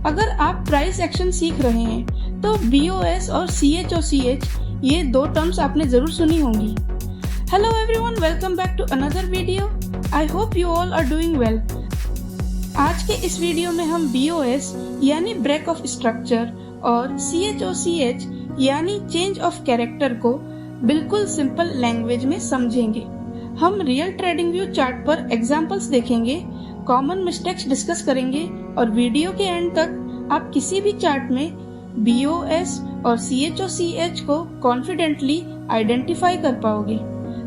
अगर आप price action सीख रहे हैं तो BOS और CHOCH ये दो टर्म्स आपने जरूर सुनी होंगी। Hello everyone, welcome back to another video. I hope you all are doing well. आज के इस वीडियो में हम BOS यानी ब्रेक ऑफ स्ट्रक्चर और CHOCH यानी चेंज ऑफ कैरेक्टर को बिल्कुल सिंपल लैंग्वेज में समझेंगे। हम रियल ट्रेडिंग व्यू चार्ट पर एग्जांपल्स देखेंगे, कॉमन मिस्टेक्स डिस्कस करेंगे और वीडियो के एंड तक आप किसी भी चार्ट में BOS और CHOCH को कॉन्फिडेंटली आइडेंटिफाई कर पाओगे।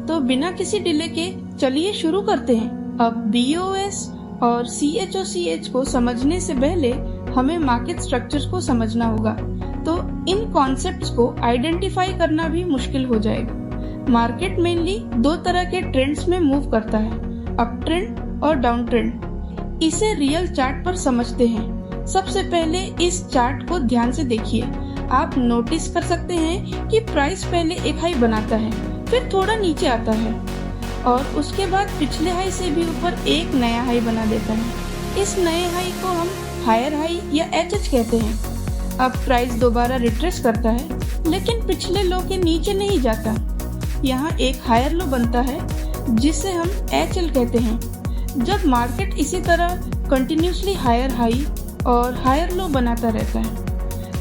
तो बिना किसी डिले के चलिए शुरू करते हैं। अब BOS और CHOCH को समझने से पहले हमें मार्केट स्ट्रक्चर्स को समझना होगा, तो इन कॉन्सेप्ट्स को आइडेंटिफाई करना भी मुश्किल हो जाएगा। मार्केट मेनली दो तरह के ट्रेंड्स में मूव करता है, अप ट्रेंड और डाउन ट्रेंड। इसे रियल चार्ट पर समझते हैं। सबसे पहले इस चार्ट को ध्यान से देखिए। आप नोटिस कर सकते हैं कि प्राइस पहले एक हाई बनाता है, फिर थोड़ा नीचे आता है और उसके बाद पिछले हाई से भी ऊपर एक नया हाई बना देता है। इस नए हाई को हम हायर हाई या HH कहते हैं। अब प्राइस दोबारा रिट्रेस करता है, लेकिन पिछले लो के नीचे नहीं जाता। यहाँ एक हायर लो बनता है जिसे हम HL कहते हैं। जब मार्केट इसी तरह कंटिन्यूसली हायर हाई और हायर लो बनाता रहता है,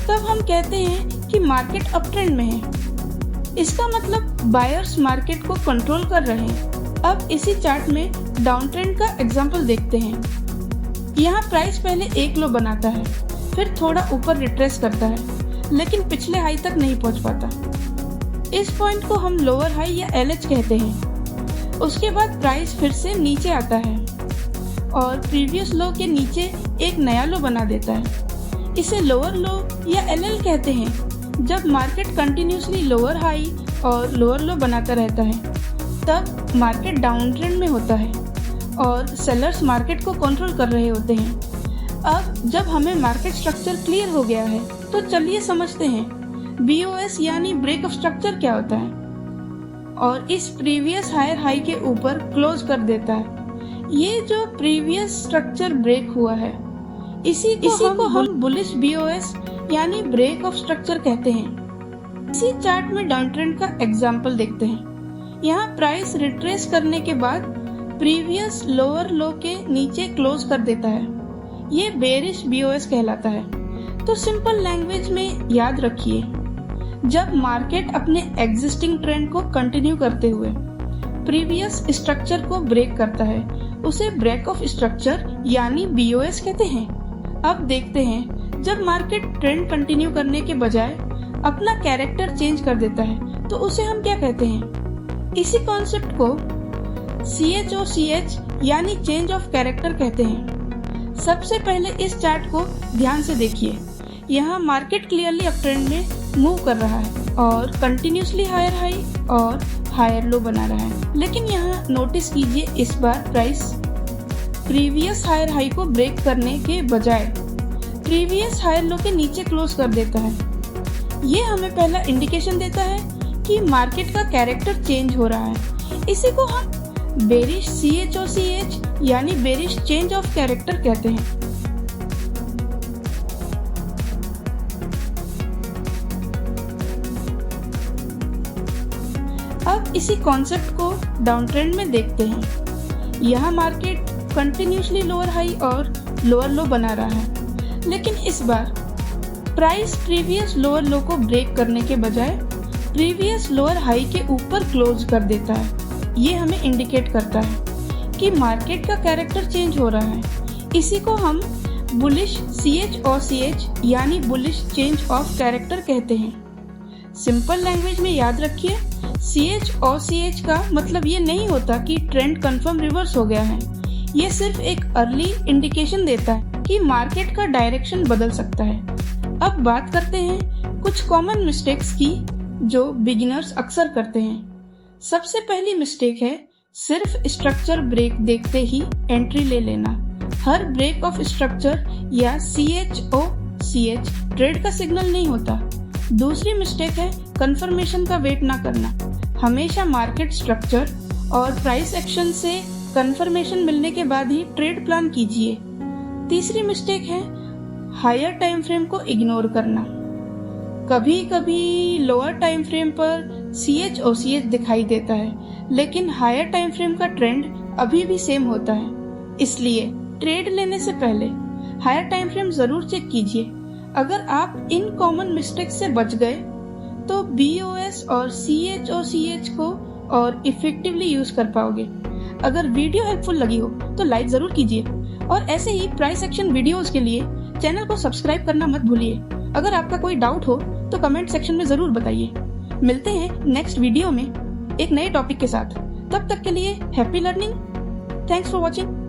तब हम कहते हैं कि मार्केट अप ट्रेंड में है। इसका मतलब बायर्स मार्केट को कंट्रोल कर रहे हैं। अब इसी चार्ट में डाउन ट्रेंड का एग्जांपल देखते हैं। यहाँ प्राइस पहले एक लो बनाता है, फिर थोड़ा ऊपर रिट्रेस करता है, लेकिन पिछले हाई तक नहीं पहुँच पाता। इस पॉइंट को हम लोअर हाई या LH कहते हैं। उसके बाद प्राइस फिर से नीचे आता है और प्रीवियस लो के नीचे एक नया लो बना देता है। इसे लोअर लो या LL कहते हैं। जब मार्केट कंटिन्यूसली लोअर हाई और लोअर लो बनाता रहता है, तब मार्केट डाउन ट्रेंड में होता है और सेलर्स मार्केट को कंट्रोल कर रहे होते हैं। अब जब हमें मार्केट स्ट्रक्चर क्लियर हो गया है, तो चलिए समझते हैं BOS यानी ब्रेक ऑफ स्ट्रक्चर क्या होता है। और इस प्रीवियस हायर हाई के ऊपर क्लोज कर देता है। ये जो प्रीवियस स्ट्रक्चर ब्रेक हुआ है, इसी को हम बुलिश BOS यानी ब्रेक ऑफ स्ट्रक्चर कहते हैं। इसी चार्ट में डाउन ट्रेंड का एग्जांपल देखते हैं। यहाँ प्राइस रिट्रेस करने के बाद प्रीवियस लोअर लो के नीचे क्लोज कर देता है। ये बेरिश BOS कहलाता है। तो सिंपल लैंग्वेज में याद रखिए, जब मार्केट अपने एग्जिस्टिंग ट्रेंड को कंटिन्यू करते हुए प्रीवियस स्ट्रक्चर को ब्रेक करता है, उसे ब्रेक ऑफ स्ट्रक्चर यानी BOS कहते हैं। अब देखते हैं, जब मार्केट ट्रेंड कंटिन्यू करने के बजाय अपना कैरेक्टर चेंज कर देता है, तो उसे हम क्या कहते हैं। इसी कॉन्सेप्ट को CHOCH यानी चेंज ऑफ कैरेक्टर कहते हैं। सबसे पहले इस चार्ट को ध्यान से देखिए। यहाँ मार्केट क्लियरली अप ट्रेंड में मूव कर रहा है और कंटिन्यूसली हायर हाई और हायर लो बना रहा है। लेकिन यहाँ नोटिस कीजिए, इस बार प्राइस प्रीवियस हायर हाई को ब्रेक करने के बजाय प्रीवियस हायर लो के नीचे क्लोज कर देता है। ये हमें पहला इंडिकेशन देता है कि मार्केट का कैरेक्टर चेंज हो रहा है। इसी को हम बेरिश CHOCH यानी बेरिश चेंज ऑफ कैरेक्टर कहते हैं। अब इसी कॉन्सेप्ट को डाउन ट्रेंड में देखते हैं। यहाँ मार्केट कंटिन्यूसली लोअर हाई और लोअर लो बना रहा है, लेकिन इस बार प्राइस प्रीवियस लोअर लो को ब्रेक करने के बजाय प्रीवियस लोअर हाई के ऊपर क्लोज कर देता है। ये हमें इंडिकेट करता है कि मार्केट का कैरेक्टर चेंज हो रहा है। इसी को हम बुलिश CHOCH यानी बुलिश चेंज ऑफ कैरेक्टर कहते हैं। सिंपल लैंग्वेज में याद रखिए, CHOCH का मतलब ये नहीं होता कि ट्रेंड कंफर्म रिवर्स हो गया है। ये सिर्फ एक अर्ली इंडिकेशन देता है कि मार्केट का डायरेक्शन बदल सकता है। अब बात करते हैं कुछ कॉमन मिस्टेक्स की जो बिगिनर्स अक्सर करते हैं। सबसे पहली मिस्टेक है सिर्फ स्ट्रक्चर ब्रेक देखते ही एंट्री ले लेना। हर ब्रेक ऑफ स्ट्रक्चर या CHOCH ट्रेड का सिग्नल नहीं होता। दूसरी मिस्टेक है कंफर्मेशन का वेट ना करना। हमेशा मार्केट स्ट्रक्चर और प्राइस एक्शन से कंफर्मेशन मिलने के बाद ही ट्रेड प्लान कीजिए। तीसरी मिस्टेक है हायर टाइम फ्रेम को इग्नोर करना। कभी कभी लोअर टाइम फ्रेम पर CHOCH दिखाई देता है, लेकिन हायर टाइम फ्रेम का ट्रेंड अभी भी सेम होता है। इसलिए ट्रेड लेने से पहले हायर टाइम फ्रेम जरूर चेक कीजिए। अगर आप इन कॉमन मिस्टेक्स से बच गए तो BOS और CHOCH को और इफेक्टिवली यूज कर पाओगे। अगर वीडियो हेल्पफुल लगी हो तो लाइक जरूर कीजिए और ऐसे ही प्राइस एक्शन वीडियोस के लिए चैनल को सब्सक्राइब करना मत भूलिए। अगर आपका कोई डाउट हो तो कमेंट सेक्शन में जरूर बताइए। मिलते हैं नेक्स्ट वीडियो में एक नए टॉपिक के साथ। तब तक के लिए happy learning. Thanks for watching.